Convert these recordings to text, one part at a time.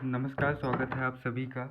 नमस्कार, स्वागत है आप सभी का।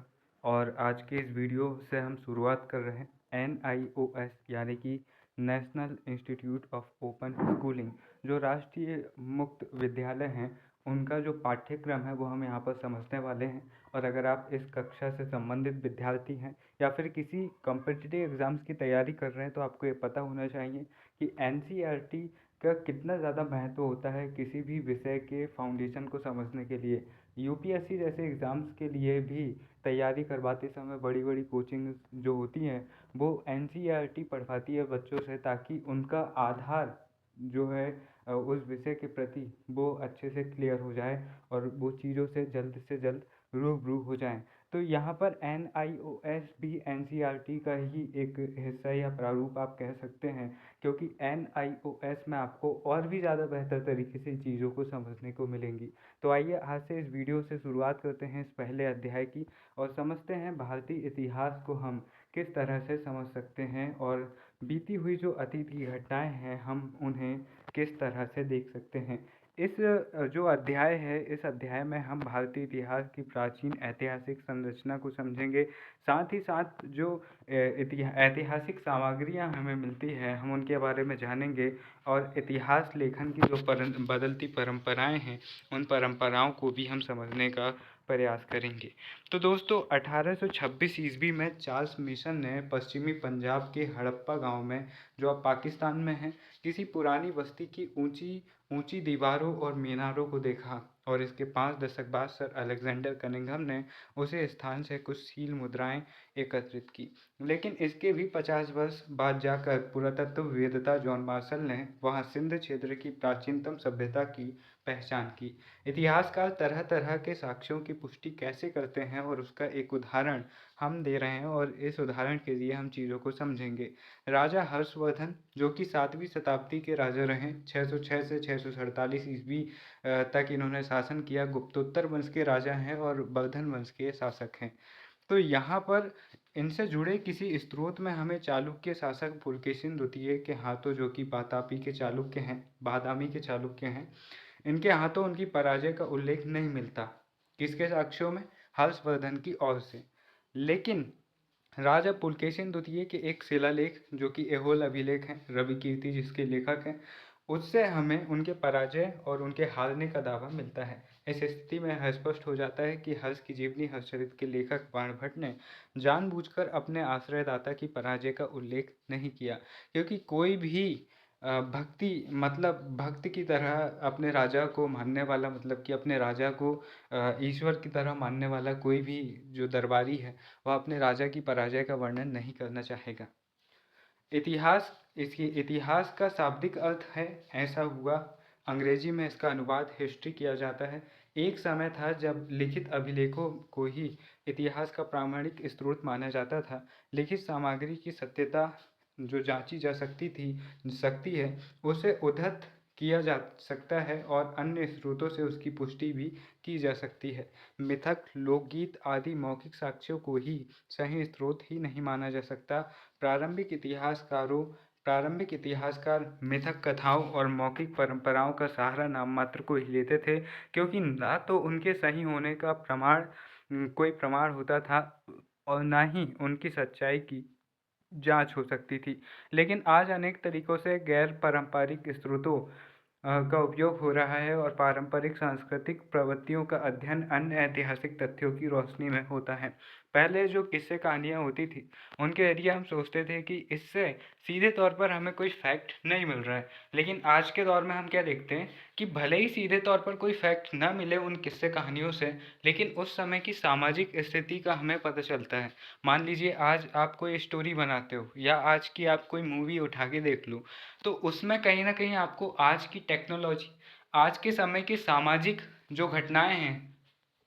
और आज के इस वीडियो से हम शुरुआत कर रहे हैं NIOS यानी कि national institute of open schooling, जो राष्ट्रीय मुक्त विद्यालय हैं, उनका जो पाठ्यक्रम है वो हम यहाँ पर समझने वाले हैं। और अगर आप इस कक्षा से संबंधित विद्यार्थी हैं या फिर किसी कॉम्पिटिटिव एग्ज़ाम्स की तैयारी कर रहे हैं, तो आपको ये पता होना चाहिए कि NCERT का कितना ज़्यादा महत्व होता है किसी भी विषय के फाउंडेशन को समझने के लिए। यूपीएससी जैसे एग्ज़ाम्स के लिए भी तैयारी करवाते समय बड़ी बड़ी कोचिंग जो होती हैं वो एनसीईआरटी पढ़वाती है बच्चों से, ताकि उनका आधार जो है उस विषय के प्रति वो अच्छे से क्लियर हो जाए और वो चीज़ों से जल्द रूबरू हो जाएं। तो यहाँ पर NIOS भी NCERT का ही एक हिस्सा या प्रारूप आप कह सकते हैं, क्योंकि NIOS में आपको और भी ज़्यादा बेहतर तरीके से चीज़ों को समझने को मिलेंगी। तो आइए आज से इस वीडियो से शुरुआत करते हैं इस पहले अध्याय की और समझते हैं भारतीय इतिहास को हम किस तरह से समझ सकते हैं और बीती हुई जो अतीत की घटनाएं हैं हम उन्हें किस तरह से देख सकते हैं। इस जो अध्याय है, इस अध्याय में हम भारतीय इतिहास की प्राचीन ऐतिहासिक संरचना को समझेंगे। साथ ही साथ जो ऐतिहासिक सामग्रियां हमें मिलती है हम उनके बारे में जानेंगे और इतिहास लेखन की जो बदलती परंपराएं हैं उन परंपराओं को भी हम समझने का प्रयास करेंगे। तो दोस्तों, 1826 ईस्वी में चार्ल्स मिशन ने पश्चिमी पंजाब के हड़प्पा गांव में, जो अब पाकिस्तान में है, किसी पुरानी बस्ती की ऊंची ऊंची दीवारों और मीनारों को देखा और इसके 5 दशक बाद सर अलेक्जेंडर कनिंघम ने उसे स्थान से कुछ सील मुद्राएं एकत्रित की। लेकिन इसके भी 50 वर्ष बाद जाकर पुरातत्ववेत्ता जॉन मार्शल ने वहां सिंध क्षेत्र की प्राचीनतम सभ्यता की पहचान की। इतिहासकार तरह तरह के साक्ष्यों की पुष्टि कैसे करते हैं और उसका एक उदाहरण हम दे रहे हैं और इस उदाहरण के लिए हम चीज़ों को समझेंगे। राजा हर्षवर्धन, जो कि 7वीं शताब्दी के राजा रहे, 606 से 647 ईस्वी तक इन्होंने शासन किया, गुप्तोत्तर वंश के राजा हैं और वर्धन वंश के शासक हैं। तो यहाँ पर इनसे जुड़े किसी स्रोत में हमें चालुक्य शासक पुलकेशिन द्वितीय के हाथों, जो कि बातापी के चालुक्य हैं, बादामी के चालुक्य हैं, इनके हाथों उनकी पराजय का उल्लेख नहीं मिलता। किसके साक्ष्यों में? हर्षवर्धन की ओर से। लेकिन राजा पुलकेशिन द्वितीय के एक शिलालेख, जो कि ऐहोल अभिलेख हैं, रवि कीर्ति जिसके लेखक हैं, उससे हमें उनके पराजय और उनके हारने का दावा मिलता है। इस स्थिति में यह स्पष्ट हो जाता है कि हर्ष की जीवनी हर्षचरित के लेखक बाणभट्ट ने जानबूझकर अपने आश्रयदाता की पराजय का उल्लेख नहीं किया, क्योंकि कोई भी भक्त की तरह अपने राजा को मानने वाला, मतलब कि अपने राजा को ईश्वर की तरह मानने वाला कोई भी जो दरबारी है वह अपने राजा की पराजय का वर्णन नहीं करना चाहेगा। इतिहास का शाब्दिक अर्थ है ऐसा हुआ। अंग्रेजी में इसका अनुवाद हिस्ट्री किया जाता है। एक समय था जब लिखित अभिलेखों को ही इतिहास का प्रामाणिक स्रोत माना जाता था। लिखित सामग्री की सत्यता जो जांची जा सकती है, उसे उद्धृत किया जा सकता है और अन्य स्रोतों से उसकी पुष्टि भी की जा सकती है। मिथक, लोकगीत आदि मौखिक साक्ष्यों को ही सही स्रोत ही नहीं माना जा सकता। प्रारंभिक इतिहासकार मिथक कथाओं और मौखिक परंपराओं का सहारा नाम मात्र को ही लेते थे, क्योंकि ना तो उनके सही होने का कोई प्रमाण होता था और ना ही उनकी सच्चाई की जांच हो सकती थी। लेकिन आज अनेक तरीकों से गैर पारंपरिक स्रोतों का उपयोग हो रहा है और पारंपरिक सांस्कृतिक प्रवृत्तियों का अध्ययन अन्य ऐतिहासिक तथ्यों की रोशनी में होता है। पहले जो किस्से कहानियाँ होती थी उनके जरिए हम सोचते थे कि इससे सीधे तौर पर हमें कोई फैक्ट नहीं मिल रहा है, लेकिन आज के दौर में हम क्या देखते हैं कि भले ही सीधे तौर पर कोई फैक्ट ना मिले उन किस्से कहानियों से, लेकिन उस समय की सामाजिक स्थिति का हमें पता चलता है। मान लीजिए आज आप कोई स्टोरी बनाते हो या आज की आप कोई मूवी उठा के देख लो, तो उसमें कहीं ना कहीं आपको आज की टेक्नोलॉजी, आज के समय की सामाजिक जो घटनाएं हैं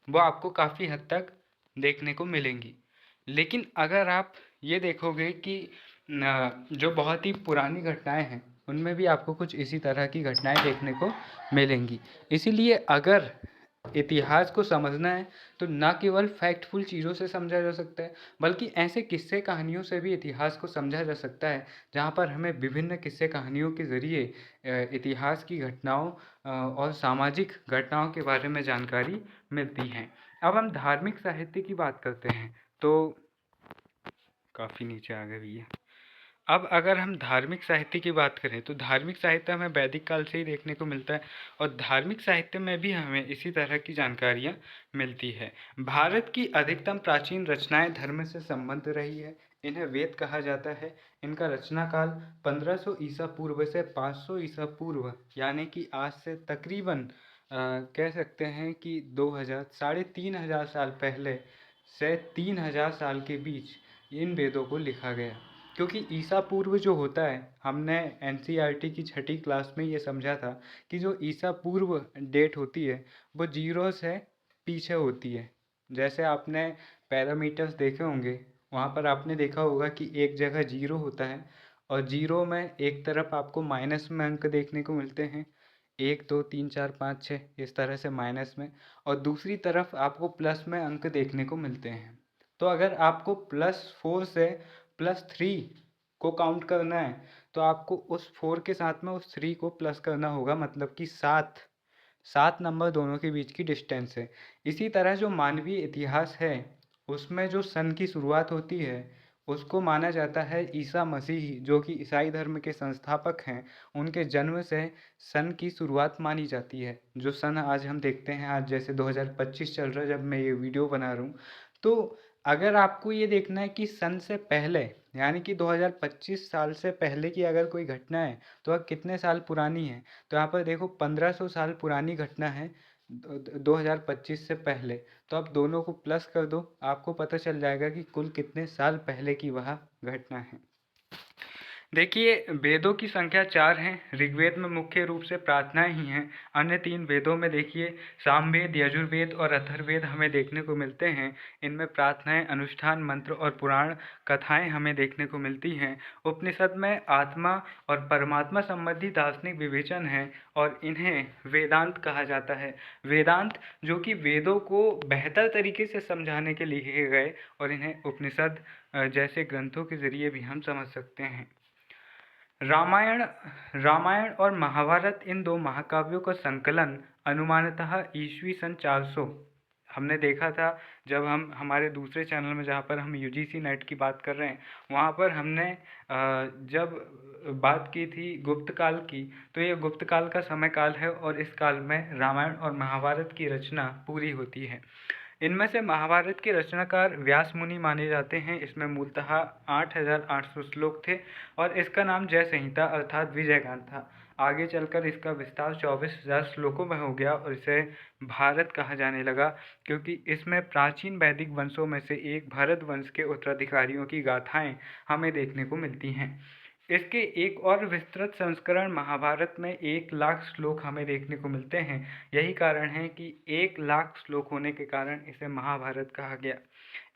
वो आपको काफ़ी हद तक देखने को मिलेंगी। लेकिन अगर आप ये देखोगे कि जो बहुत ही पुरानी घटनाएं हैं उनमें भी आपको कुछ इसी तरह की घटनाएं देखने को मिलेंगी। इसीलिए अगर इतिहास को समझना है तो न केवल फैक्टफुल चीज़ों से समझा जा सकता है, बल्कि ऐसे किस्से कहानियों से भी इतिहास को समझा जा सकता है, जहाँ पर हमें विभिन्न किस्से कहानियों के ज़रिए इतिहास की घटनाओं और सामाजिक घटनाओं के बारे में जानकारी मिलती है। अब हम धार्मिक साहित्य की बात करते हैं, तो काफ़ी नीचे आ गए भैया। अब अगर हम धार्मिक साहित्य की बात करें तो धार्मिक साहित्य हमें वैदिक काल से ही देखने को मिलता है, और धार्मिक साहित्य में भी हमें इसी तरह की जानकारियाँ मिलती है। भारत की अधिकतम प्राचीन रचनाएं धर्म से संबंध रही है। इन्हें वेद कहा जाता है। इनका रचना काल 1500 ईसा पूर्व से 500 ईसा पूर्व, यानी कि आज से तकरीबन कह सकते हैं कि 2000 साढ़े 3000 साल पहले से 3000 साल के बीच इन वेदों को लिखा गया। क्योंकि ईसा पूर्व जो होता है, हमने एनसीईआरटी की छठी क्लास में ये समझा था कि जो ईसा पूर्व डेट होती है वो जीरो से पीछे होती है। जैसे आपने पैरामीटर्स देखे होंगे, वहाँ पर आपने देखा होगा कि एक जगह जीरो होता है और जीरो में एक तरफ आपको माइनस में अंक देखने को मिलते हैं, 1 2 3 4 5 6 इस तरह से माइनस में, और दूसरी तरफ आपको प्लस में अंक देखने को मिलते हैं। तो अगर आपको +4 से +3 को काउंट करना है तो आपको उस 4 के साथ में उस 3 को प्लस करना होगा, मतलब कि 7 नंबर दोनों के बीच की डिस्टेंस है। इसी तरह जो मानवीय इतिहास है उसमें जो सन की शुरुआत होती है उसको माना जाता है ईसा मसीह, जो कि ईसाई धर्म के संस्थापक हैं, उनके जन्म से सन की शुरुआत मानी जाती है। जो सन आज हम देखते हैं, आज जैसे 2025 चल रहा है जब मैं ये वीडियो बना रहा हूँ, तो अगर आपको ये देखना है कि सन से पहले यानी कि 2025 साल से पहले की अगर कोई घटना है तो वह कितने साल पुरानी है, तो यहाँ पर देखो 1500 साल पुरानी घटना है 2025 से पहले। तो आप दोनों को प्लस कर दो, आपको पता चल जाएगा कि कुल कितने साल पहले की वह घटना है। देखिए, वेदों की संख्या 4 है। ऋग्वेद में मुख्य रूप से प्रार्थनाएं ही हैं। अन्य 3 वेदों में देखिए सामवेद, यजुर्वेद और अथर्ववेद हमें देखने को मिलते हैं। इनमें प्रार्थनाएं, अनुष्ठान, मंत्र और पुराण कथाएं हमें देखने को मिलती हैं। उपनिषद में आत्मा और परमात्मा संबंधी दार्शनिक विवेचन है और इन्हें वेदांत कहा जाता है। वेदांत जो कि वेदों को बेहतर तरीके से समझाने के लिए लिखे गए, और इन्हें उपनिषद जैसे ग्रंथों के जरिए भी हम समझ सकते हैं। रामायण रामायण और महाभारत इन 2 महाकाव्यों का संकलन अनुमानतः ईस्वी सन 400, हमने देखा था जब हम हमारे दूसरे चैनल में जहाँ पर हम यूजीसी नेट की बात कर रहे हैं, वहाँ पर हमने जब बात की थी गुप्त काल की, तो ये गुप्त काल का समय काल है और इस काल में रामायण और महाभारत की रचना पूरी होती है। इनमें से महाभारत के रचनाकार व्यास मुनि माने जाते हैं। इसमें मूलतः 8800 श्लोक थे और इसका नाम जय संहिता अर्थात विजय गान था। आगे चलकर इसका विस्तार 24,000 श्लोकों में हो गया और इसे भारत कहा जाने लगा, क्योंकि इसमें प्राचीन वैदिक वंशों में से एक भरत वंश के उत्तराधिकारियों की गाथाएं हमें देखने को मिलती हैं। इसके एक और विस्तृत संस्करण महाभारत में 1,00,000 श्लोक हमें देखने को मिलते हैं। यही कारण है कि 1,00,000 श्लोक होने के कारण इसे महाभारत कहा गया।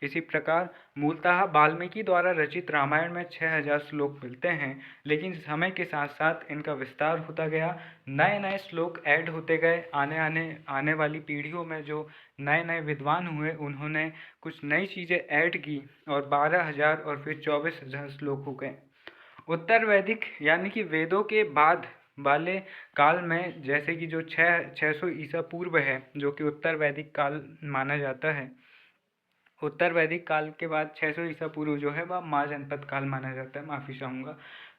इसी प्रकार मूलतः वाल्मीकि द्वारा रचित रामायण में 6,000 श्लोक मिलते हैं, लेकिन समय के साथ साथ इनका विस्तार होता गया, नए नए श्लोक ऐड होते गए। आने वाली पीढ़ियों में जो नए नए विद्वान हुए उन्होंने कुछ नई चीज़ें ऐड की और 12,000 और फिर 24,000 श्लोक हो गए। उत्तर वैदिक यानी कि वेदों के बाद वाले काल में, जैसे कि जो 600 ईसा पूर्व है, जो कि उत्तर वैदिक काल माना जाता है, उत्तर वैदिक काल के बाद 600 ईसा पूर्व जो है वह महाजनपद काल माना जाता है, माफ़ी चाहूँगा।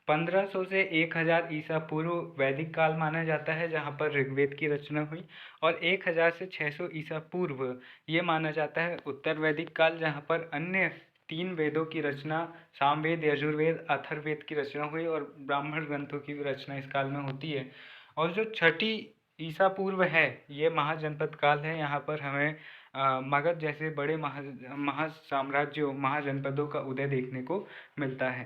1500 से 1000 ईसा पूर्व वैदिक काल माना जाता है, जहाँ पर ऋग्वेद की रचना हुई, और 1000 से 600 ईसा पूर्व ये माना जाता है उत्तर वैदिक काल, जहाँ पर अन्य 3 वेदों की रचना, सामवेद, यजुर्वेद, अथर्ववेद की रचना हुई और ब्राह्मण ग्रंथों की भी रचना इस काल में होती है। और जो छठी ईसा पूर्व है ये महाजनपद काल है। यहाँ पर हमें मगध जैसे बड़े महासाम्राज्यों, महाजनपदों का उदय देखने को मिलता है।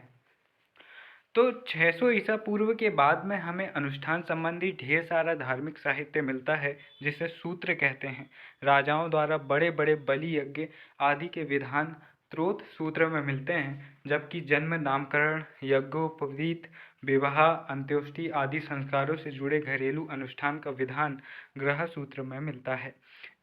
तो 600 ईसा पूर्व के बाद में हमें अनुष्ठान संबंधी ढेर सारा धार्मिक साहित्य मिलता है, जिसे सूत्र कहते हैं। राजाओं द्वारा बड़े बड़े बलि यज्ञ आदि के विधान स्रोत सूत्र में मिलते हैं, जबकि जन्म, नामकरण, यज्ञोपवीत, विवाह, अंत्येष्टि आदि संस्कारों से जुड़े घरेलू अनुष्ठान का विधान गृह सूत्र में मिलता है।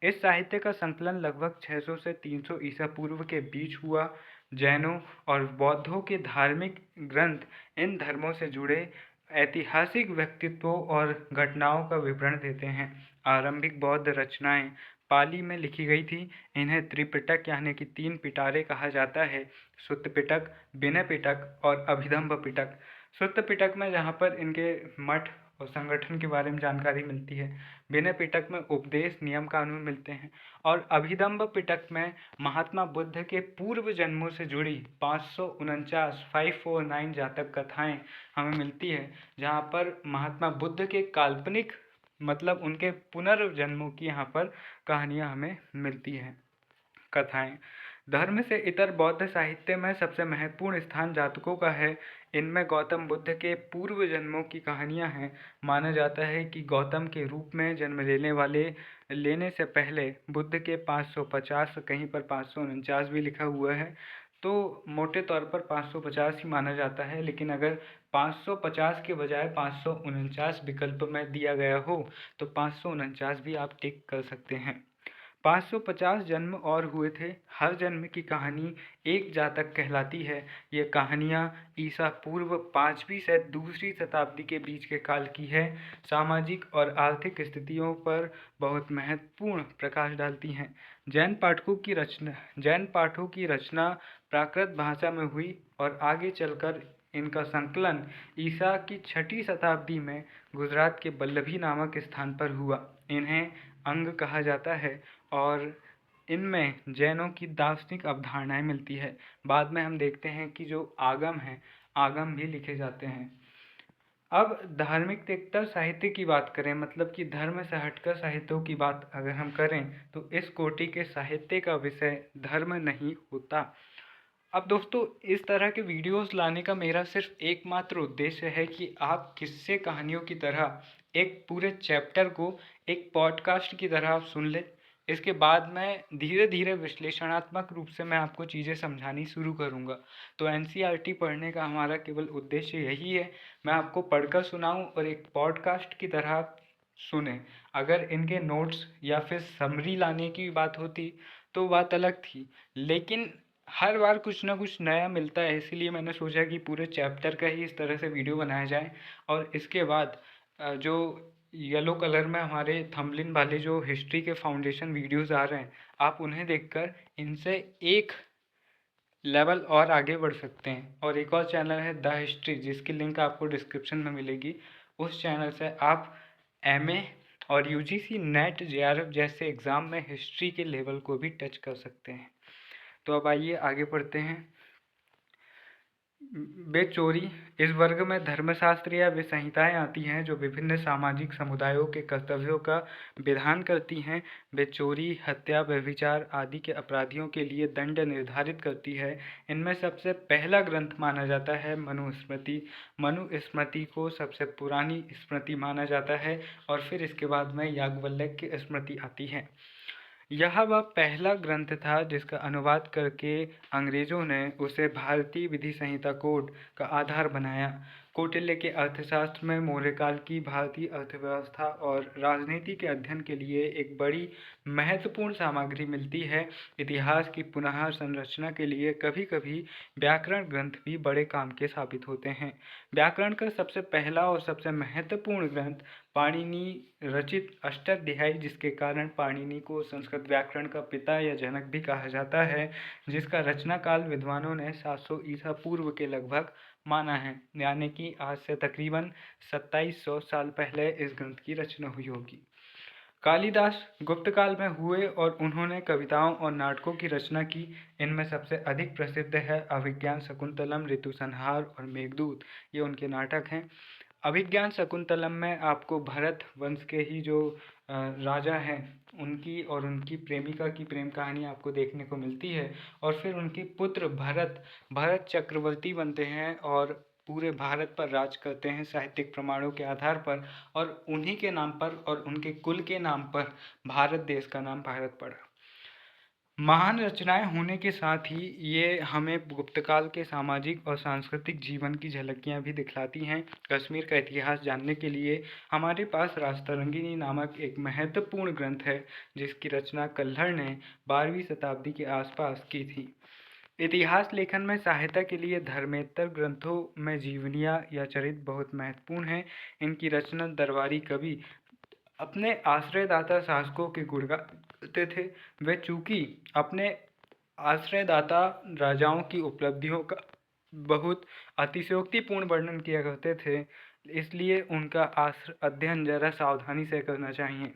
इस साहित्य का संकलन लगभग 600 से 300 ईसा पूर्व के बीच हुआ। जैनों और बौद्धों के धार्मिक ग्रंथ इन धर्मों से जुड़े ऐतिहासिक व्यक्तित्वों और घटनाओं का विवरण देते हैं। आरंभिक बौद्ध रचनाएं पाली में लिखी गई थी। इन्हें त्रिपिटक यानी कि 3 पिटारे कहा जाता है। सुत्त पिटक, विनय पिटक और अभिधम्म पिटक। सुत्त पिटक में जहाँ पर इनके मठ और संगठन के बारे में जानकारी मिलती है। विनय पिटक में उपदेश, नियम, कानून मिलते हैं। और अभिधम्म पिटक में महात्मा बुद्ध के पूर्व जन्मों से जुड़ी 549 जातक कथाएं हमें मिलती है, जहाँ पर महात्मा बुद्ध के काल्पनिक मतलब उनके पुनर्जन्मों की यहाँ पर कहानियाँ हमें मिलती हैं, कथाएं। धर्म से इतर बौद्ध साहित्य में सबसे महत्वपूर्ण स्थान जातकों का है। इनमें गौतम बुद्ध के पूर्व जन्मों की कहानियां हैं। माना जाता है कि गौतम के रूप में जन्म लेने से पहले बुद्ध के 550, कहीं पर 549 भी लिखा हुआ है, तो मोटे तौर पर 550 ही माना जाता है। लेकिन अगर 550 के बजाय 549 विकल्प में दिया गया हो तो 549 भी आप टिक कर सकते हैं। 550 जन्म और हुए थे। हर जन्म की कहानी एक जातक कहलाती है। ये कहानियाँ ईसा पूर्व 5वीं से 2री शताब्दी के बीच के काल की है। सामाजिक और आर्थिक स्थितियों पर बहुत महत्वपूर्ण प्रकाश डालती हैं। जैन पाठों की रचना प्राकृत भाषा में हुई और आगे चलकर इनका संकलन ईसा की 6ठी शताब्दी में गुजरात के बल्लभी नामक स्थान पर हुआ। इन्हें अंग कहा जाता है और इनमें जैनों की दार्शनिक अवधारणाएं मिलती है। बाद में हम देखते हैं कि जो आगम हैं, आगम भी लिखे जाते हैं। अब धार्मिकतर साहित्य की बात करें, मतलब कि धर्म से हटकर साहित्यों की बात अगर हम करें तो इस कोटि के साहित्य का विषय धर्म नहीं होता। अब दोस्तों, इस तरह के वीडियोस लाने का मेरा सिर्फ एकमात्र उद्देश्य है कि आप किस्से कहानियों की तरह एक पूरे चैप्टर को एक पॉडकास्ट की तरह आप सुन लें। इसके बाद मैं धीरे धीरे विश्लेषणात्मक रूप से मैं आपको चीज़ें समझानी शुरू करूँगा। तो एनसीईआरटी पढ़ने का हमारा केवल उद्देश्य यही है, मैं आपको पढ़कर सुनाऊँ और एक पॉडकास्ट की तरह आप सुने। अगर इनके नोट्स या फिर समरी लाने की बात होती तो बात अलग थी, लेकिन हर बार कुछ ना कुछ नया मिलता है, इसीलिए मैंने सोचा कि पूरे चैप्टर का ही इस तरह से वीडियो बनाया जाए। और इसके बाद जो येलो कलर में हमारे थंबनेल वाले जो हिस्ट्री के फाउंडेशन वीडियोस आ रहे हैं, आप उन्हें देखकर इनसे एक लेवल और आगे बढ़ सकते हैं। और एक और चैनल है द हिस्ट्री, जिसकी लिंक आपको डिस्क्रिप्शन में मिलेगी। उस चैनल से आप एमए और यूजीसी नेट जेआरएफ जैसे एग्ज़ाम में हिस्ट्री के लेवल को भी टच कर सकते हैं। तो अब आइए आगे बढ़ते हैं। बेचोरी, इस वर्ग में धर्मशास्त्र या वे संहिताएं आती हैं जो विभिन्न सामाजिक समुदायों के कर्तव्यों का विधान करती हैं। बेचोरी हत्या, व्यभिचार आदि के अपराधियों के लिए दंड निर्धारित करती है। इनमें सबसे पहला ग्रंथ माना जाता है मनुस्मृति। मनुस्मृति को सबसे पुरानी स्मृति माना जाता है और फिर इसके बाद में याज्ञवल्क्य की स्मृति आती है। यह वह पहला ग्रंथ था जिसका अनुवाद करके अंग्रेजों ने उसे भारतीय विधि संहिता कोड का आधार बनाया। कौटिल्य के अर्थशास्त्र में मौर्यकाल की भारतीय अर्थव्यवस्था और राजनीति के अध्ययन के लिए एक बड़ी महत्वपूर्ण सामग्री मिलती है। इतिहास की पुनः संरचना के लिए कभी कभी व्याकरण ग्रंथ भी बड़े काम के साबित होते हैं। व्याकरण का सबसे पहला और सबसे महत्वपूर्ण ग्रंथ पाणिनि रचित अष्टाध्यायी, जिसके कारण पाणिनि को संस्कृत व्याकरण का पिता या जनक भी कहा जाता है, जिसका रचना काल विद्वानों ने 700 ईसा पूर्व के लगभग माना है, यानी कि आज से तकरीबन 2700 साल पहले इस ग्रंथ की रचना हुई होगी। कालिदास गुप्त काल में हुए और उन्होंने कविताओं और नाटकों की रचना की। इनमें सबसे अधिक प्रसिद्ध है अभिज्ञान शकुंतलम, ऋतु संहार और मेघदूत। ये उनके नाटक हैं। अभिज्ञान शकुंतलम में आपको भरत वंश के ही जो राजा हैं उनकी और उनकी प्रेमिका की प्रेम कहानी आपको देखने को मिलती है। और फिर उनके पुत्र भरत चक्रवर्ती बनते हैं और पूरे भारत पर राज करते हैं साहित्यिक प्रमाणों के आधार पर। और उन्हीं के नाम पर और उनके कुल के नाम पर भारत देश का नाम भारत पड़ा। महान रचनाएं होने के साथ ही ये हमें गुप्तकाल के सामाजिक और सांस्कृतिक जीवन की झलकियां भी दिखलाती हैं। कश्मीर का इतिहास जानने के लिए हमारे पास राजतरंगिणी नामक एक महत्वपूर्ण ग्रंथ है, जिसकी रचना कल्हड़ ने 12वीं शताब्दी के आसपास की थी। इतिहास लेखन में सहायता के लिए धर्मेतर ग्रंथों में जीवनियाँ या चरित्र बहुत महत्वपूर्ण हैं। इनकी रचना दरबारी कवि अपने आश्रयदाता शासकों के गुण गाते थे। वे चूंकि अपने आश्रयदाता राजाओं की उपलब्धियों का बहुत अतिशयोक्तिपूर्ण वर्णन किया करते थे, इसलिए उनका अध्ययन जरा सावधानी से करना चाहिए।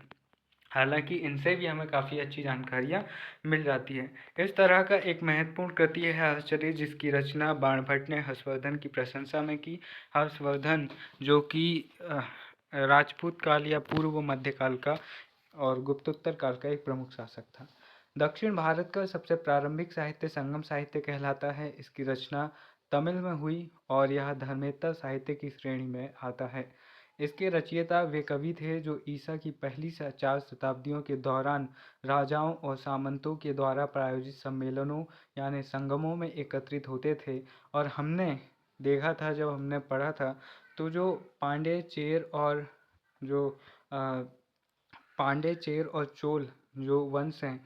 हालांकि इनसे भी हमें काफ़ी अच्छी जानकारियाँ मिल जाती है। इस तरह का एक महत्वपूर्ण कृति है हर्षचरित, जिसकी रचना बाणभट्ट ने हर्षवर्धन की प्रशंसा में की। हर्षवर्धन जो कि राजपूत काल या पूर्व मध्यकाल का और गुप्तोत्तर काल का एक प्रमुख शासक था। दक्षिण भारत का सबसे प्रारंभिक साहित्य संगम साहित्य कहलाता है। इसकी रचना तमिल में हुई और यह धर्मेतर साहित्य की श्रेणी में आता है। इसके रचयिता वे कवि थे जो ईसा की पहली 4 शताब्दियों के दौरान राजाओं और सामंतों के द्वारा प्रायोजित सम्मेलनों यानी संगमों में एकत्रित होते थे। और हमने देखा था, जब हमने पढ़ा था, तो जो पांड्य चेर और जो पांड्य चेर और चोल जो वंश हैं,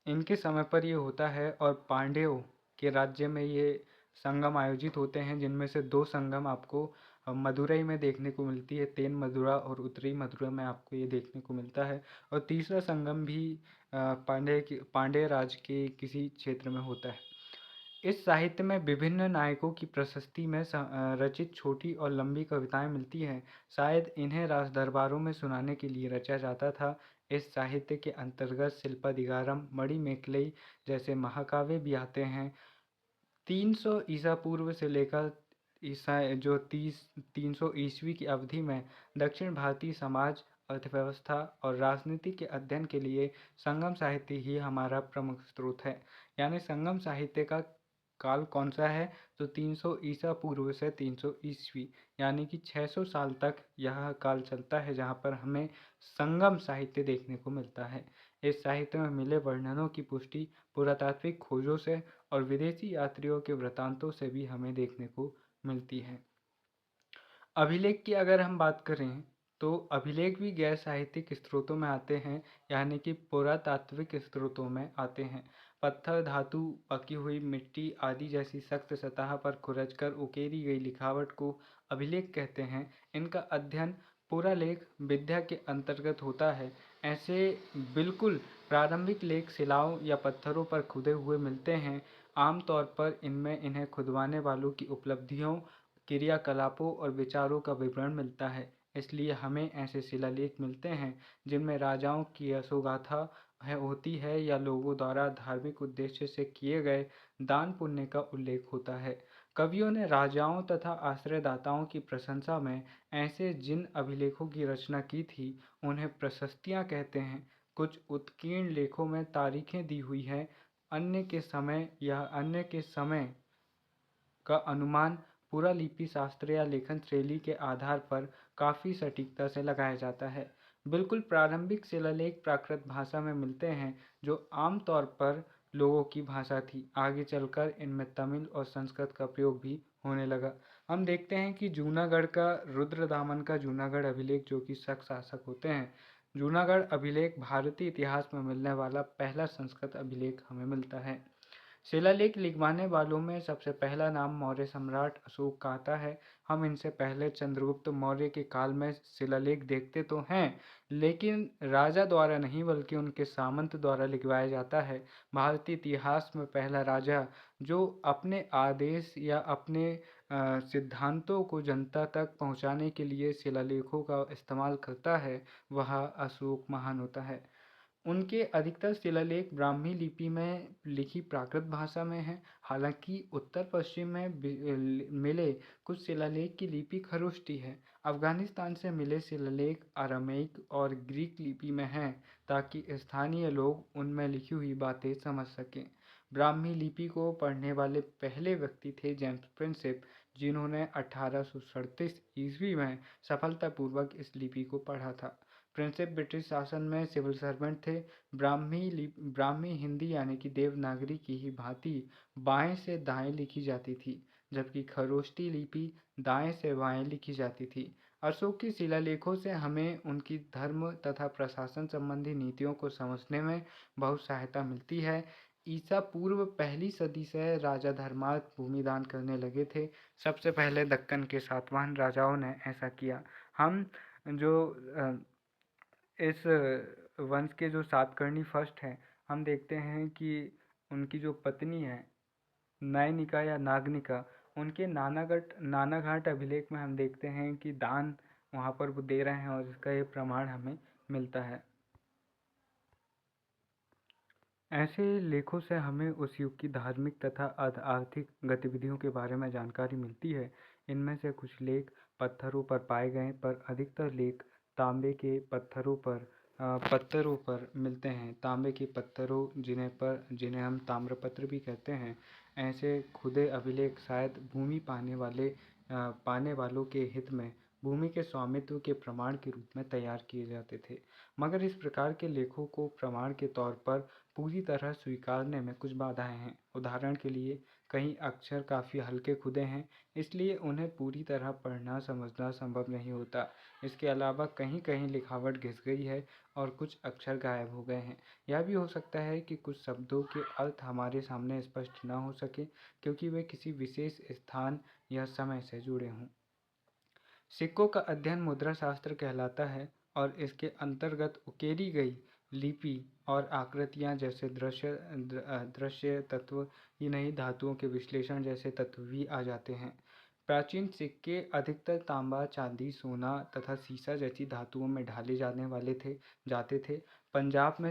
इनके समय पर ये होता है और पांड्यों के राज्य में ये संगम आयोजित होते हैं, जिनमें से 2 संगम आपको मदुरई में देखने को मिलती है। तेन मदुरा और उत्तरी मदुरा में आपको ये देखने को मिलता है। और तीसरा संगम भी पांड्य राज के किसी क्षेत्र में होता है। इस साहित्य में विभिन्न नायकों की प्रशस्ति में रचित छोटी और लंबी कविताएं मिलती हैं। शायद इन्हें राजदरबारों में सुनाने के लिए रचा जाता था। इस साहित्य के अंतर्गत शिल्पादिगारम, मणिमेखलई जैसे महाकाव्य भी आते हैं। 300 ईसा पूर्व से लेकर ईसा जो 300 ईस्वी की अवधि में दक्षिण भारतीय समाज, अर्थव्यवस्था और राजनीति के अध्ययन के लिए संगम साहित्य ही हमारा प्रमुख स्रोत है। यानी संगम साहित्य का काल कौन सा है? तो 300 ईसा पूर्व से 300 ईस्वी, यानी कि 600 साल तक यह काल चलता है, जहाँ पर हमें संगम साहित्य देखने को मिलता है। इस साहित्य में मिले वर्णनों की पुष्टि पुरातात्विक खोजों से और विदेशी यात्रियों के वृत्तांतों से भी हमें देखने को मिलती है। अभिलेख की अगर हम बात करें, तो अभिलेख भी गैर साहित्यिक स्रोतों में आते हैं, यानी कि पुरातात्विक स्रोतों में आते हैं। पत्थर, धातु, पकी हुई मिट्टी आदि जैसी सख्त सतह पर खुरचकर उकेरी गई लिखावट को अभिलेख कहते हैं। इनका अध्ययन पुरालेख विद्या के अंतर्गत होता है। ऐसे बिल्कुल प्रारंभिक लेख शिलाओं या पत्थरों पर खुदे हुए मिलते हैं। आमतौर पर इनमें इन्हें खुदवाने वालों की उपलब्धियों, क्रियाकलापों और विचारों का विवरण मिलता है। इसलिए हमें ऐसे शिलालेख मिलते हैं जिनमें राजाओं की यशोगाथा होती है या लोगों द्वारा धार्मिक उद्देश्य से किए गए दान पुण्य का उल्लेख होता है। कवियों ने राजाओं तथा आश्रयदाताओं की प्रशंसा में ऐसे जिन अभिलेखों की रचना की थी, उन्हें प्रशस्तियाँ कहते हैं। कुछ उत्कीर्ण लेखों में तारीखें दी हुई हैं। अन्य के समय का अनुमान पुरालिपि शास्त्र या लेखन शैली के आधार पर काफ़ी सटीकता से लगाया जाता है। बिल्कुल प्रारंभिक शिलालेख प्राकृत भाषा में मिलते हैं, जो आमतौर पर लोगों की भाषा थी। आगे चलकर इनमें तमिल और संस्कृत का प्रयोग भी होने लगा। हम देखते हैं कि जूनागढ़ का रुद्रदामन का जूनागढ़ अभिलेख, जो कि शक शासक होते हैं, जूनागढ़ अभिलेख भारतीय इतिहास में मिलने वाला पहला संस्कृत अभिलेख हमें मिलता है। शिलालेख लिखवाने वालों में सबसे पहला नाम मौर्य सम्राट अशोक का आता है। हम इनसे पहले चंद्रगुप्त मौर्य के काल में शिलालेख देखते तो हैं, लेकिन राजा द्वारा नहीं बल्कि उनके सामंत द्वारा लिखवाया जाता है। भारतीय इतिहास में पहला राजा जो अपने आदेश या अपने सिद्धांतों को जनता तक पहुंचाने के लिए शिलालेखों का इस्तेमाल करता है, वह अशोक महान होता है। उनके अधिकतर शिलालेख ब्राह्मी लिपि में लिखी प्राकृत भाषा में हैं। हालांकि उत्तर पश्चिम में मिले कुछ शिलालेख की लिपि खरोष्टी है। अफगानिस्तान से मिले शिलालेख अरामेइक और ग्रीक लिपि में हैं, ताकि स्थानीय लोग उनमें लिखी हुई बातें समझ सकें। ब्राह्मी लिपि को पढ़ने वाले पहले व्यक्ति थे जेम्स प्रिंसेप, जिन्होंने 1837 ईस्वी में सफलतापूर्वक इस लिपि को पढ़ा था। प्रिंसिप ब्रिटिश शासन में सिविल सर्वेंट थे। ब्राह्मी हिंदी यानी कि देवनागरी की ही भांति बाएं से दाएं लिखी जाती थी, जबकि खरोष्टी लिपि दाएं से बाएं लिखी जाती थी। अशोक की शिलालेखों से हमें उनकी धर्म तथा प्रशासन संबंधी नीतियों को समझने में बहुत सहायता मिलती है। ईसा पूर्व पहली सदी से राजा धर्मार्थ भूमि दान करने लगे थे। सबसे पहले दक्कन के सातवाहन राजाओं ने ऐसा किया। हम जो इस वंश के जो सातकर्णी फर्स्ट हैं, हम देखते हैं कि उनकी जो पत्नी है नयनिका या नागनिका, उनके नानाघाट अभिलेख में हम देखते हैं कि दान वहाँ पर वो दे रहे हैं और इसका ये प्रमाण हमें मिलता है। ऐसे लेखों से हमें उस युग की धार्मिक तथा आर्थिक गतिविधियों के बारे में जानकारी मिलती है। इनमें से कुछ लेख पत्थरों पर पाए गए, पर अधिकतर लेख तांबे के पत्थरों पर मिलते हैं। तांबे के पत्थरों जिन्हें हम ताम्रपत्र भी कहते हैं। ऐसे खुदे अभिलेख शायद भूमि पाने वालों के हित में भूमि के स्वामित्व के प्रमाण के रूप में तैयार किए जाते थे। मगर इस प्रकार के लेखों को प्रमाण के तौर पर पूरी तरह स्वीकारने में कुछ बाधाएं हैं। उदाहरण के लिए कई अक्षर काफ़ी हल्के खुदे हैं, इसलिए उन्हें पूरी तरह पढ़ना समझना संभव नहीं होता। इसके अलावा कहीं कहीं लिखावट घिस गई है और कुछ अक्षर गायब हो गए हैं। यह भी हो सकता है कि कुछ शब्दों के अर्थ हमारे सामने स्पष्ट न हो सके, क्योंकि वे किसी विशेष स्थान या समय से जुड़े हों। सिक्कों का अध्ययन मुद्रा शास्त्र कहलाता है और इसके अंतर्गत उकेरी गई लिपि और आकृतियां जैसे दृश्य तत्व ही नहीं, धातुओं के विश्लेषण जैसे तत्व भी आ जाते हैं। प्राचीन सिक्के अधिकतर तांबा, चांदी, सोना तथा सीसा जैसी धातुओं में ढाले जाते थे। पंजाब में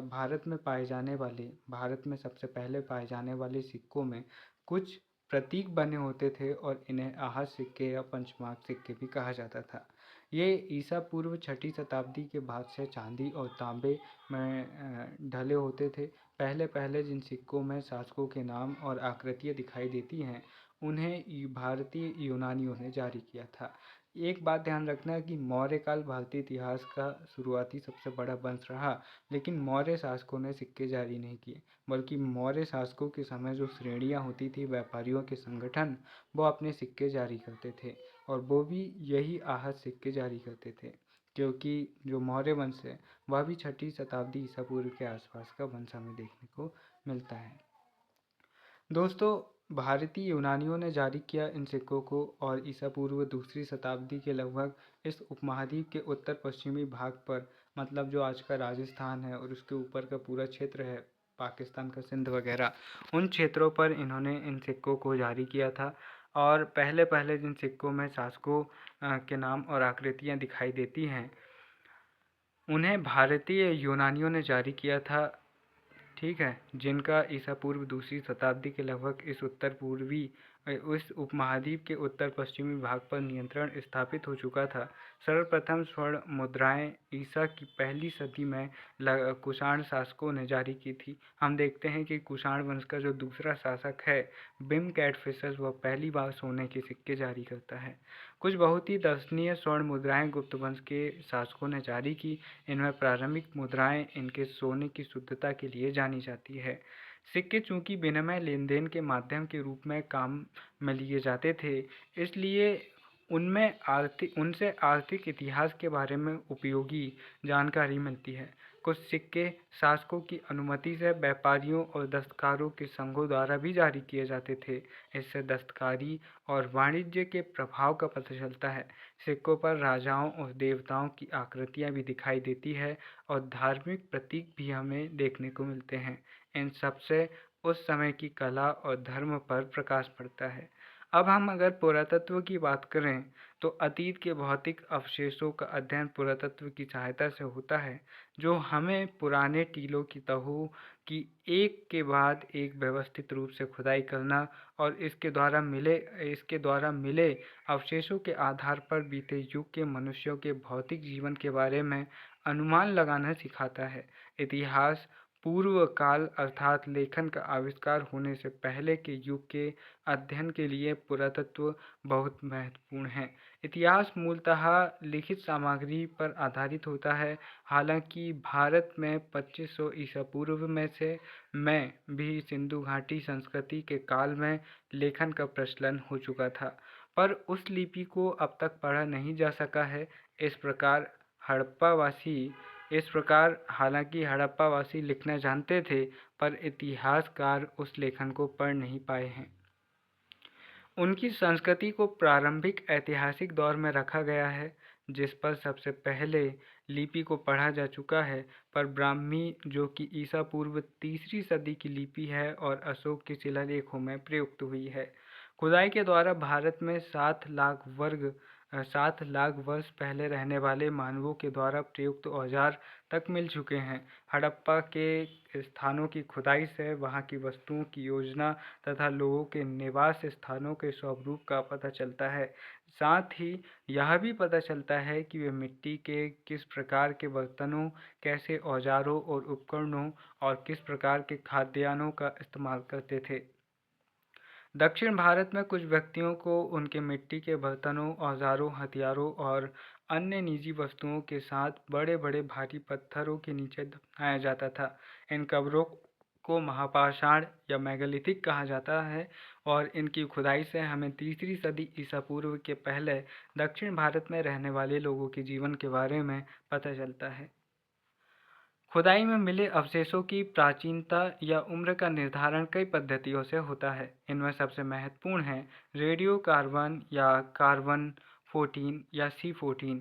भारत में सबसे पहले पाए जाने वाले सिक्कों में कुछ प्रतीक बने होते थे और इन्हें आहत सिक्के या पंचमार्क सिक्के भी कहा जाता था। ये ईसा पूर्व छठी शताब्दी के बाद से चांदी और तांबे में ढले होते थे। पहले पहले जिन सिक्कों में शासकों के नाम और आकृतियाँ दिखाई देती हैं, उन्हें भारतीय यूनानियों ने जारी किया था। एक बात ध्यान रखना कि मौर्य काल भारतीय इतिहास का शुरुआती सबसे बड़ा वंश रहा, लेकिन मौर्य शासकों ने सिक्के जारी नहीं किए, बल्कि मौर्य शासकों के समय जो श्रेणियाँ होती थी, व्यापारियों के संगठन, वो अपने सिक्के जारी करते थे और वो भी यही आहत सिक्के जारी करते थे, क्योंकि जो मौर्य वंश है वह भी छठी शताब्दी ईसा पूर्व के आसपास का वंश हमें देखने को मिलता है। दोस्तों, भारतीय यूनानियों ने जारी किया इन सिक्कों को और ईसा पूर्व दूसरी शताब्दी के लगभग इस उपमहाद्वीप के उत्तर पश्चिमी भाग पर, मतलब जो आज का राजस्थान है और उसके ऊपर का पूरा क्षेत्र है, पाकिस्तान का सिंध वगैरह, उन क्षेत्रों पर इन्होंने इन सिक्कों को जारी किया था। और पहले पहले जिन सिक्कों में शासकों के नाम और आकृतियाँ दिखाई देती हैं, उन्हें भारतीय यूनानियों ने जारी किया था, ठीक है, जिनका ईसा पूर्व दूसरी शताब्दी के लगभग इस उपमहाद्वीप के उत्तर पश्चिमी भाग पर नियंत्रण स्थापित हो चुका था। सर्वप्रथम स्वर्ण मुद्राएं ईसा की पहली सदी में कुषाण शासकों ने जारी की थी। हम देखते हैं कि कुषाण वंश का जो दूसरा शासक है, बिम कैटफिशस, वह पहली बार सोने के सिक्के जारी करता है। कुछ बहुत ही दर्शनीय स्वर्ण मुद्राएं गुप्त वंश के शासकों ने जारी की। इनमें प्रारंभिक मुद्राएं इनके सोने की शुद्धता के लिए जानी जाती है। सिक्के चूंकि विनिमय लेनदेन के माध्यम के रूप में काम में लिए जाते थे, इसलिए उनसे आर्थिक इतिहास के बारे में उपयोगी जानकारी मिलती है। कुछ सिक्के शासकों की अनुमति से व्यापारियों और दस्तकारों के संघों द्वारा भी जारी किए जाते थे। इससे दस्तकारी और वाणिज्य के प्रभाव का पता चलता है। सिक्कों पर राजाओं और देवताओं की आकृतियाँ भी दिखाई देती है और धार्मिक प्रतीक भी हमें देखने को मिलते हैं। इन सबसे उस समय की कला और धर्म पर प्रकाश पड़ता है। अब हम अगर पुरातत्व की बात करें, तो अतीत के भौतिक अवशेषों का अध्ययन पुरातत्व की सहायता से होता है, जो हमें पुराने टीलों की तहों की एक के बाद एक व्यवस्थित रूप से खुदाई करना और इसके द्वारा मिले अवशेषों के आधार पर बीते युग के मनुष्यों के भौतिक जीवन के बारे में अनुमान लगाना सिखाता है। इतिहास पूर्व काल अर्थात लेखन का आविष्कार होने से पहले के युग के अध्ययन के लिए पुरातत्व बहुत महत्वपूर्ण है। इतिहास मूलतः लिखित सामग्री पर आधारित होता है। हालांकि भारत में 2500 ईसा पूर्व में भी सिंधु घाटी संस्कृति के काल में लेखन का प्रचलन हो चुका था, पर उस लिपि को अब तक पढ़ा नहीं जा सका है। इस प्रकार हड़प्पावासी इस प्रकार हालांकि हड़प्पावासी लिखना जानते थे, पर इतिहासकार उस लेखन को पढ़ नहीं पाए हैं। उनकी संस्कृति को प्रारंभिक ऐतिहासिक दौर में रखा गया है, जिस पर सबसे पहले लिपि को पढ़ा जा चुका है, पर ब्राह्मी, जो कि ईसा पूर्व 3री सदी की लिपि है और अशोक के शिलालेखों में प्रयुक्त हुई है। खुदाई के द्वारा भारत में 7 लाख वर्ष पहले रहने वाले मानवों के द्वारा प्रयुक्त औजार तक मिल चुके हैं। हड़प्पा के स्थानों की खुदाई से वहां की वस्तुओं की योजना तथा लोगों के निवास स्थानों के स्वरूप का पता चलता है। साथ ही यह भी पता चलता है कि वे मिट्टी के किस प्रकार के बर्तनों, कैसे औजारों और उपकरणों और किस प्रकार के खाद्यान्नों का इस्तेमाल करते थे। दक्षिण भारत में कुछ व्यक्तियों को उनके मिट्टी के बर्तनों, औजारों, हथियारों और अन्य निजी वस्तुओं के साथ बड़े-बड़े भारी पत्थरों के नीचे दफनाया जाता था। इन कब्रों को महापाषाण या मेगालिथिक कहा जाता है और इनकी खुदाई से हमें 3री सदी ईसा पूर्व के पहले दक्षिण भारत में रहने वाले लोगों के जीवन के बारे में पता चलता है। खुदाई में मिले अवशेषों की प्राचीनता या उम्र का निर्धारण कई पद्धतियों से होता है। इनमें सबसे महत्वपूर्ण है रेडियो कार्बन या कार्बन 14 या C14।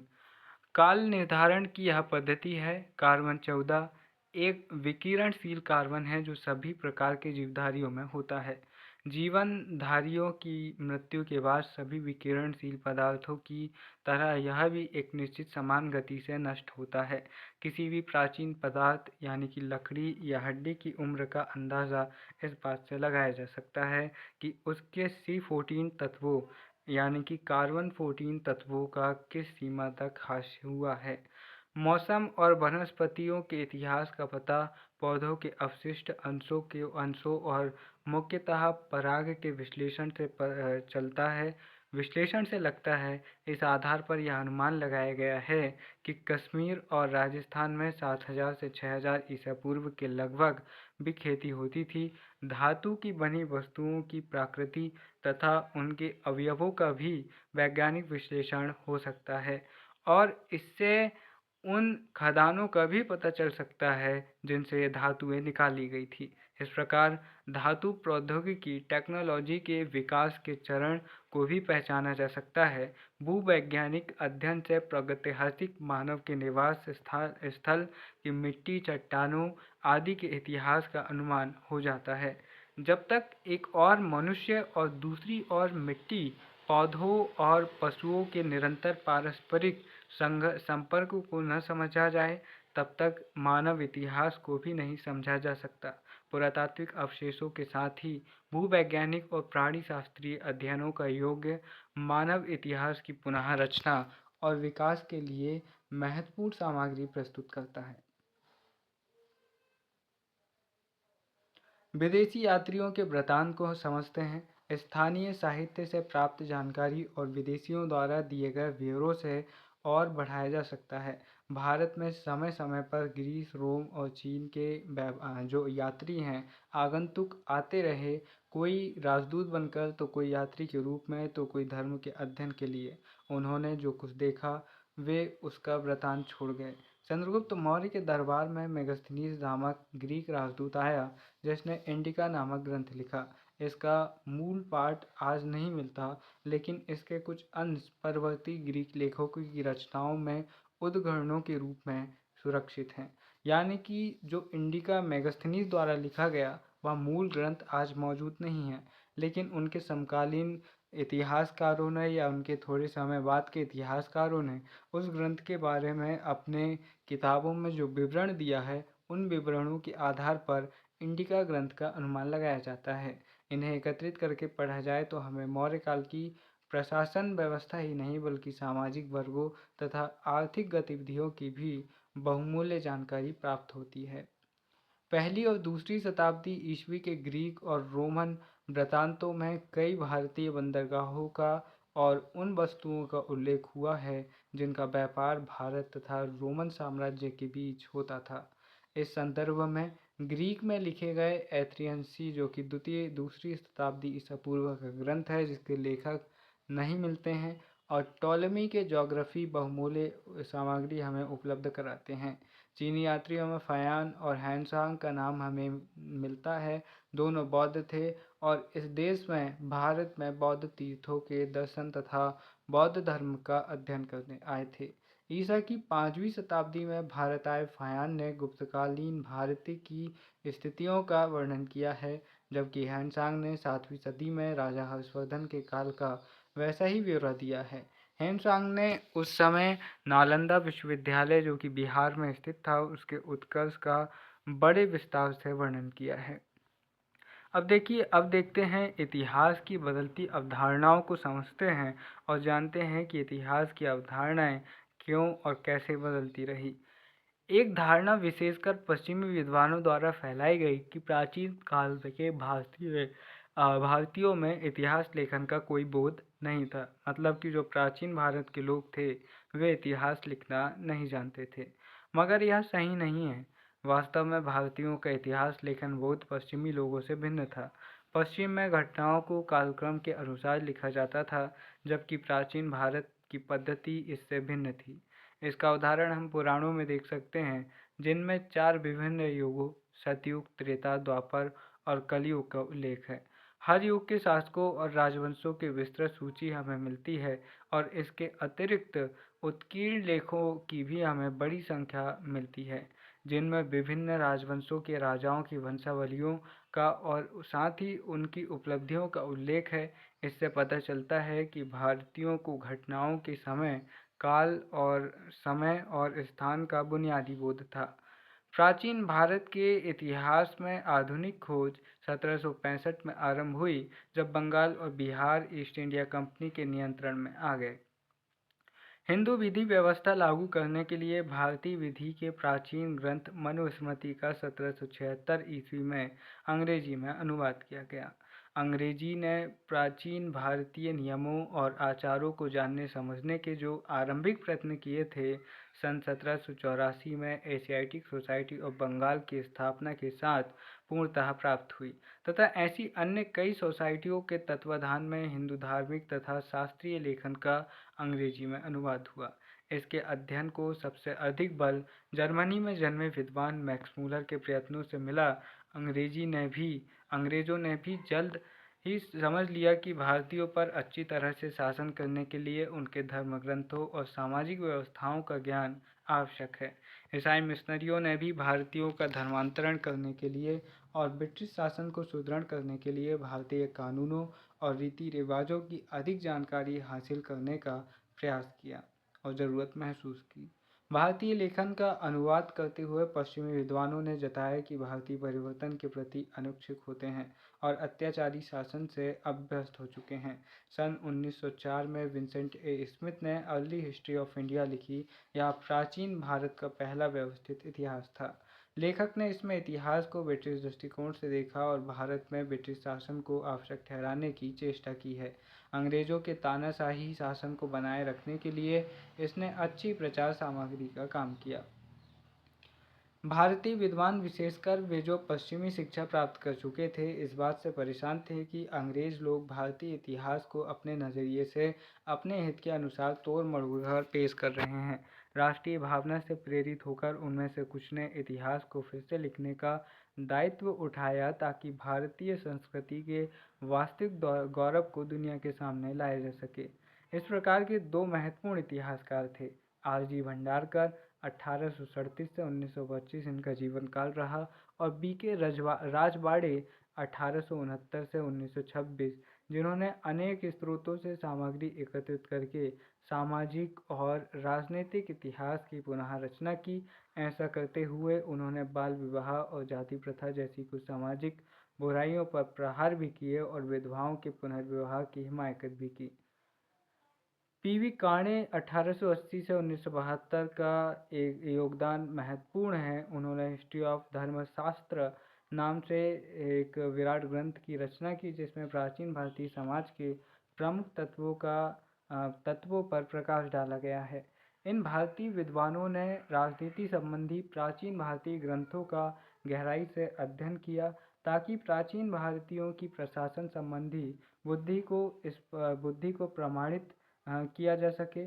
काल निर्धारण की यह पद्धति है। कार्बन 14 एक विकिरणशील कार्बन है जो सभी प्रकार के जीवधारियों में होता है। जीवनधारियों की मृत्यु के बाद सभी विकिरणशील पदार्थों की तरह यह भी एक निश्चित समान गति से नष्ट होता है। किसी भी प्राचीन पदार्थ यानी कि लकड़ी या हड्डी की उम्र का अंदाज़ा इस बात से लगाया जा सकता है कि उसके C14 तत्वों यानी कि कार्बन 14 तत्वों का किस सीमा तक ह्रास हुआ है। मौसम और वनस्पतियों के इतिहास का पता पौधों के अवशिष्ट अंशों और मुख्यतः पराग के विश्लेषण से चलता है। विश्लेषण से लगता है, इस आधार पर यह अनुमान लगाया गया है कि कश्मीर और राजस्थान में 7000 से 6000 ईसा पूर्व के लगभग भी खेती होती थी। धातु की बनी वस्तुओं की प्रकृति तथा उनके अवयवों का भी वैज्ञानिक विश्लेषण हो सकता है और इससे उन खदानों का भी पता चल सकता है जिनसे ये धातुएं निकाली गई थी। इस प्रकार धातु प्रौद्योगिकी टेक्नोलॉजी के विकास के चरण को भी पहचाना जा सकता है। भूवैज्ञानिक अध्ययन से प्रागैतिहासिक मानव के निवास स्थल की मिट्टी, चट्टानों आदि के इतिहास का अनुमान हो जाता है। जब तक एक और मनुष्य और दूसरी ओर मिट्टी, पौधों और पशुओं के निरंतर पारस्परिक संपर्क को न समझा जाए, तब तक मानव इतिहास को भी नहीं समझा जा सकता। पुरातात्विक अवशेषों के साथ ही भूवैज्ञानिक और प्राणी शास्त्रीय अध्ययनों का योग मानव इतिहास की पुनः रचना और विकास के लिए महत्वपूर्ण सामग्री प्रस्तुत करता है। विदेशी यात्रियों के वृत्तांत को समझते हैं। स्थानीय साहित्य से प्राप्त जानकारी और विदेशियों द्वारा दिए गए ब्यौरों से और बढ़ाया जा सकता है। भारत में समय समय पर ग्रीस, रोम और चीन के जो यात्री हैं, आगंतुक आते रहे, कोई राजदूत बनकर, तो कोई यात्री के रूप में, तो कोई धर्म के अध्ययन के लिए। उन्होंने जो कुछ देखा वे उसका वृत्तांत छोड़ गए। चंद्रगुप्त मौर्य के दरबार में मेगस्थनीज नामक ग्रीक राजदूत आया, जिसने इंडिका नामक ग्रंथ लिखा। इसका मूल पाठ आज नहीं मिलता, लेकिन इसके कुछ अंश परवर्ती ग्रीक लेखकों की रचनाओं में उद्धरणों के रूप में सुरक्षित हैं। यानी कि जो इंडिका मेगस्थनीज द्वारा लिखा गया वह मूल ग्रंथ आज मौजूद नहीं है, लेकिन उनके समकालीन इतिहासकारों ने या उनके थोड़े समय बाद के इतिहासकारों ने उस ग्रंथ के बारे में अपने किताबों में जो विवरण दिया है, उन विवरणों के आधार पर इंडिका ग्रंथ का अनुमान लगाया जाता है। इन्हें एकत्रित करके पढ़ा जाए तो हमें मौर्य काल की प्रशासन व्यवस्था ही नहीं बल्कि सामाजिक वर्गों तथा आर्थिक गतिविधियों की भी बहुमूल्य जानकारी प्राप्त होती है। पहली और दूसरी शताब्दी ईस्वी के ग्रीक और रोमन वृत्तांतों में कई भारतीय बंदरगाहों का और उन वस्तुओं का उल्लेख हुआ है जिनका व्यापार भारत तथा रोमन साम्राज्य के बीच होता था। इस संदर्भ में ग्रीक में लिखे गए एथेनियंसी, जो कि द्वितीय दूसरी शताब्दी ईसा पूर्व का ग्रंथ है जिसके लेखक नहीं मिलते हैं, और टॉलेमी के ज्योग्राफी बहुमूल्य सामग्री हमें उपलब्ध कराते हैं। चीनी यात्रियों में फयान और हैंसांग का नाम हमें मिलता है। दोनों बौद्ध थे और इस देश में भारत में बौद्ध तीर्थों के दर्शन तथा बौद्ध धर्म का अध्ययन करने आए थे। ईसा की 5वीं शताब्दी में भारत आए फयान ने गुप्तकालीन भारत की स्थितियों का वर्णन किया है, जबकि हैंसांग ने 7वीं सदी में राजा हर्षवर्धन के काल का वैसा ही ब्यौरा दिया है। हैंसांग ने उस समय नालंदा विश्वविद्यालय, जो कि बिहार में स्थित था, उसके उत्कर्ष का बड़े विस्तार से वर्णन किया है। अब देखते हैं, इतिहास की बदलती अवधारणाओं को समझते हैं और जानते हैं कि इतिहास की अवधारणाएं क्यों और कैसे बदलती रही। एक धारणा विशेषकर पश्चिमी विद्वानों द्वारा फैलाई गई कि प्राचीन काल के भारतीयों में इतिहास लेखन का कोई बोध नहीं था। मतलब कि जो प्राचीन भारत के लोग थे वे इतिहास लिखना नहीं जानते थे, मगर यह सही नहीं है। वास्तव में भारतीयों का इतिहास लेखन बोध पश्चिमी लोगों से भिन्न था। पश्चिम में घटनाओं को कालक्रम के अनुसार लिखा जाता था, जबकि प्राचीन भारत की पद्धति इससे भिन्न थी। इसका उदाहरण हम पुराणों में देख सकते हैं, जिनमें 4 विभिन्न युगों सतयुग, त्रेता, द्वापर और कलयुग का उल्लेख है। हर युग के शासकों और राजवंशों की विस्तृत सूची हमें मिलती है और इसके अतिरिक्त उत्कीर्ण लेखों की भी हमें बड़ी संख्या मिलती है, जिनमें विभिन्न राजवंशों के राजाओं की वंशावलियों का और साथ ही उनकी उपलब्धियों का उल्लेख है। इससे पता चलता है कि भारतीयों को घटनाओं के समय और स्थान का बुनियादी बोध था। प्राचीन भारत के इतिहास में आधुनिक खोज 1765 में आरंभ हुई, जब बंगाल और बिहार ईस्ट इंडिया कंपनी के नियंत्रण में आ गए। हिंदू विधि व्यवस्था लागू करने के लिए भारतीय विधि के प्राचीन ग्रंथ मनुस्मृति का 1776 ईस्वी में अंग्रेजी में अनुवाद किया गया। अंग्रेजी ने प्राचीन भारतीय नियमों और आचारों को जानने समझने के जो आरंभिक प्रयत्न किए थे, सन 1784 में एशियाटिक सोसाइटी ऑफ बंगाल की स्थापना के साथ पूर्णतः प्राप्त हुई, तथा ऐसी अन्य कई सोसाइटियों के तत्वाधान में हिंदू धार्मिक तथा शास्त्रीय लेखन का अंग्रेजी में अनुवाद हुआ। इसके अध्ययन को सबसे अधिक बल जर्मनी में जन्मे विद्वान मैक्स मूलर के प्रयत्नों से मिला। अंग्रेजों ने भी जल्द ही समझ लिया कि भारतीयों पर अच्छी तरह से शासन करने के लिए उनके धर्म ग्रंथों और सामाजिक व्यवस्थाओं का ज्ञान आवश्यक है। ईसाई मिशनरियों ने भी भारतीयों का धर्मांतरण करने के लिए और ब्रिटिश शासन को सुदृढ़ करने के लिए भारतीय कानूनों और रीति रिवाजों की अधिक जानकारी हासिल करने का प्रयास किया और ज़रूरत महसूस की। भारतीय लेखन का अनुवाद करते हुए पश्चिमी विद्वानों ने जताया कि भारतीय परिवर्तन के प्रति अनुक्षुक होते हैं और अत्याचारी शासन से अभ्यस्त हो चुके हैं। सन 1904 में विंसेंट ए स्मिथ ने अर्ली हिस्ट्री ऑफ इंडिया लिखी। यह प्राचीन भारत का पहला व्यवस्थित इतिहास था। लेखक ने इसमें इतिहास को ब्रिटिश दृष्टिकोण से देखा और भारत में ब्रिटिश शासन को आवश्यक ठहराने की चेष्टा की है। अंग्रेजों के तानाशाही शासन को बनाए रखने के लिए इसने अच्छी प्रचार सामग्री का काम किया। भारतीय विद्वान, विशेषकर वे जो पश्चिमी शिक्षा प्राप्त कर चुके थे, इस बात से परेशान थे कि अंग्रेज लोग भारतीय इतिहास को अपने नज़रिए से अपने हित के अनुसार तोड़ मरोड़ कर पेश कर रहे हैं। राष्ट्रीय भावना से प्रेरित होकर उनमें से कुछ ने इतिहास को फिर से लिखने का दायित्व उठाया ताकि भारतीय संस्कृति के वास्तविक गौरव को दुनिया के सामने लाया जा सके। इस प्रकार के 2 महत्वपूर्ण इतिहासकार थे। R.G. भंडारकर 1837 से 1925 इनका जीवन काल रहा, और B.K. राजवाड़े 1869 से 1926, जिन्होंने अनेक स्रोतों से सामग्री एकत्रित करके सामाजिक और राजनीतिक इतिहास की पुनः रचना की। ऐसा करते हुए उन्होंने बाल विवाह और जाति प्रथा जैसी कुछ सामाजिक बुराइयों पर प्रहार भी किए और विधवाओं के पुनर्विवाह की हिमायत भी की। पीवी काणे 1880 से 1972 का एक योगदान महत्वपूर्ण है। उन्होंने हिस्ट्री ऑफ धर्मशास्त्र नाम से एक विराट ग्रंथ की रचना की, जिसमें प्राचीन भारतीय समाज के प्रमुख तत्वों पर प्रकाश डाला गया है। इन भारतीय विद्वानों ने राजनीति संबंधी प्राचीन भारतीय ग्रंथों का गहराई से अध्ययन किया, ताकि प्राचीन भारतीयों की प्रशासन संबंधी बुद्धि को प्रमाणित किया जा सके।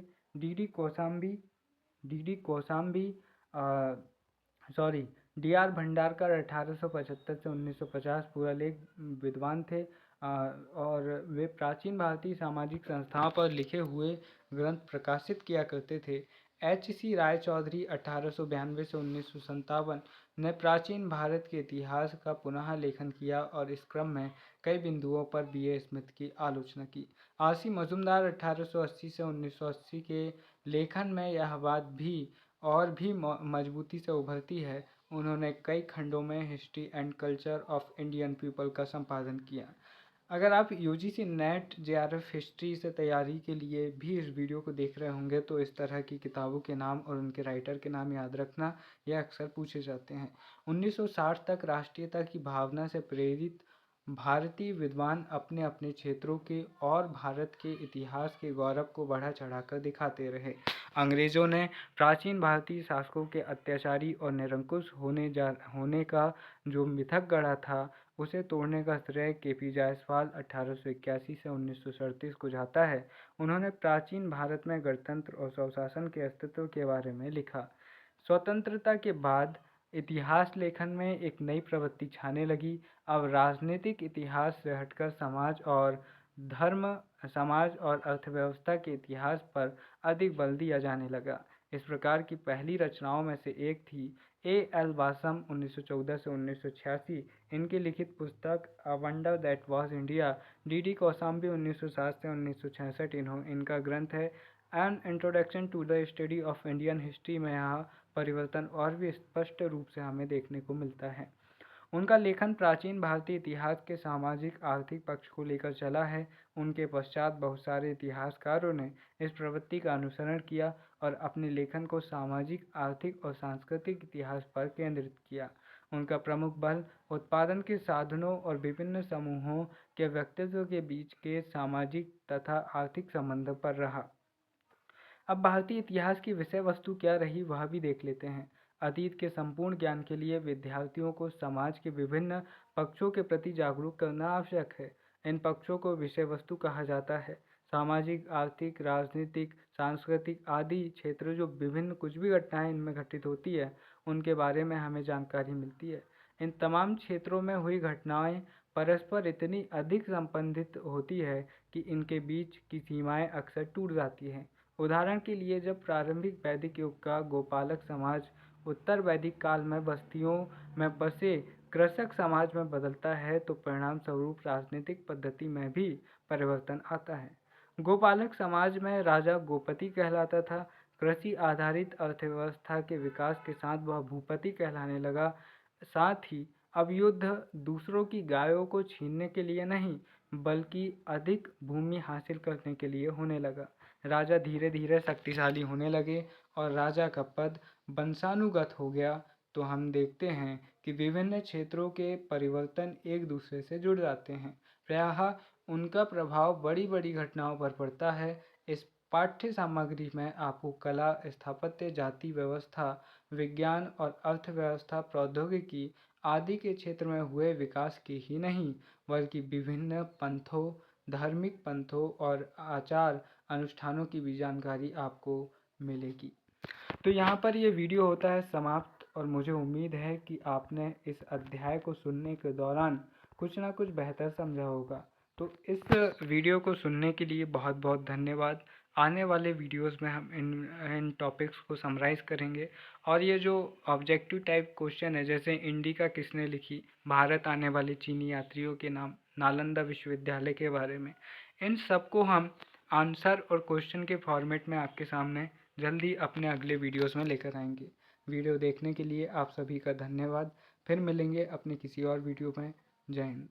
डी आर भंडारकर 1875 से 1950 पूरा लेख विद्वान थे, और वे प्राचीन भारतीय सामाजिक संस्थाओं पर लिखे हुए ग्रंथ प्रकाशित किया करते थे। एच सी राय चौधरी 1892 से 1957 ने प्राचीन भारत के इतिहास का पुनः लेखन किया और इस क्रम में कई बिंदुओं पर बी ए स्मिथ की आलोचना की। आर.सी. मजूमदार 1880 से 1980 के लेखन में यह बात भी और भी मजबूती से उभरती है। उन्होंने कई खंडों में history and culture of Indian people का संपादन किया। अगर आप यूजीसी नेट जेआरएफ हिस्ट्री से तैयारी के लिए भी इस वीडियो को देख रहे होंगे, तो इस तरह की किताबों के नाम और उनके राइटर के नाम याद रखना, यह अक्सर पूछे जाते हैं। 1960 तक राष्ट्रीयता की भावना से प्रेरित भारतीय विद्वान अपने अपने क्षेत्रों के और भारत के इतिहास के गौरव को बढ़ा चढ़ाकर दिखाते रहे। अंग्रेजों ने प्राचीन भारतीय शासकों के अत्याचारी और निरंकुश होने का जो मिथक गढ़ा था, उसे तोड़ने का श्रेय के.पी. जायसवाल 1881 से 1937 को जाता है। उन्होंने प्राचीन भारत में गणतंत्र और स्वशासन के अस्तित्व के बारे में लिखा। स्वतंत्रता के बाद इतिहास लेखन में एक नई प्रवृत्ति छाने लगी। अब राजनीतिक इतिहास से हटकर समाज और अर्थव्यवस्था के इतिहास पर अधिक बल दिया जाने लगा। इस प्रकार की पहली रचनाओं में से एक थी ए एल वासम 1914 से 1986, इनकी लिखित पुस्तक a wonder that was India. D Kosambi 1960 से 1966 इनका ग्रंथ है। An introduction to the study of Indian history में यह परिवर्तन और भी स्पष्ट रूप से हमें देखने को मिलता है। उनका लेखन प्राचीन भारतीय इतिहास के सामाजिक आर्थिक पक्ष को लेकर चला है। उनके पश्चात बहुत सारे इतिहासकारों ने इस प्रवृत्ति का अनुसरण किया और अपने लेखन को सामाजिक, आर्थिक और सांस्कृतिक इतिहास पर केंद्रित किया। उनका प्रमुख बल उत्पादन के साधनों और विभिन्न समूहों के व्यक्तित्व के बीच के सामाजिक तथा आर्थिक संबंधों पर रहा। अब भारतीय इतिहास की विषय वस्तु क्या रही, वह भी देख लेते हैं। अतीत के संपूर्ण ज्ञान के लिए विद्यार्थियों को समाज के विभिन्न पक्षों के प्रति जागरूक करना आवश्यक है। इन पक्षों को विषय वस्तु कहा जाता है। सामाजिक, आर्थिक, राजनीतिक, सांस्कृतिक आदि क्षेत्र जो विभिन्न कुछ भी घटनाएं इनमें घटित होती है, उनके बारे में हमें जानकारी मिलती है। इन तमाम क्षेत्रों में हुई घटनाएं परस्पर इतनी अधिक संबंधित होती है कि इनके बीच की सीमाएं अक्सर टूट जाती हैं। उदाहरण के लिए, जब प्रारंभिक वैदिक युग का गोपालक समाज उत्तर वैदिक काल में बस्तियों में बसे कृषक समाज में बदलता है, तो परिणाम स्वरूप राजनीतिक पद्धति में भी परिवर्तन आता है। गोपालक समाज में राजा गोपति कहलाता था। कृषि आधारित अर्थव्यवस्था के विकास के साथ वह भूपति कहलाने लगा। साथ ही अब युद्ध दूसरों की गायों को छीनने के लिए नहीं, बल्कि अधिक भूमि हासिल करने के लिए होने लगा। राजा धीरे धीरे शक्तिशाली होने लगे और राजा का पद वंशानुगत हो गया। तो हम देखते हैं कि विभिन्न क्षेत्रों के परिवर्तन एक दूसरे से जुड़ जाते हैं। प्रायः उनका प्रभाव बड़ी बड़ी घटनाओं पर पड़ता है। इस पाठ्य सामग्री में आपको कला, स्थापत्य, जाति व्यवस्था, विज्ञान और अर्थव्यवस्था, प्रौद्योगिकी आदि के क्षेत्र में हुए विकास की ही नहीं, बल्कि विभिन्न पंथों, धार्मिक पंथों और आचार अनुष्ठानों की भी जानकारी आपको मिलेगी। तो यहाँ पर ये वीडियो होता है समाप्त, और मुझे उम्मीद है कि आपने इस अध्याय को सुनने के दौरान कुछ ना कुछ बेहतर समझा होगा। तो इस वीडियो को सुनने के लिए बहुत बहुत धन्यवाद। आने वाले वीडियोस में हम इन टॉपिक्स को समराइज़ करेंगे, और ये जो ऑब्जेक्टिव टाइप क्वेश्चन है, जैसे इंडिका किसने लिखी, भारत आने वाले चीनी यात्रियों के नाम, नालंदा विश्वविद्यालय के बारे में, इन सबको हम आंसर और क्वेश्चन के फॉर्मेट में आपके सामने जल्दी अपने अगले वीडियोस में लेकर आएंगे। वीडियो देखने के लिए आप सभी का धन्यवाद। फिर मिलेंगे अपने किसी और वीडियो में। जय हिंद।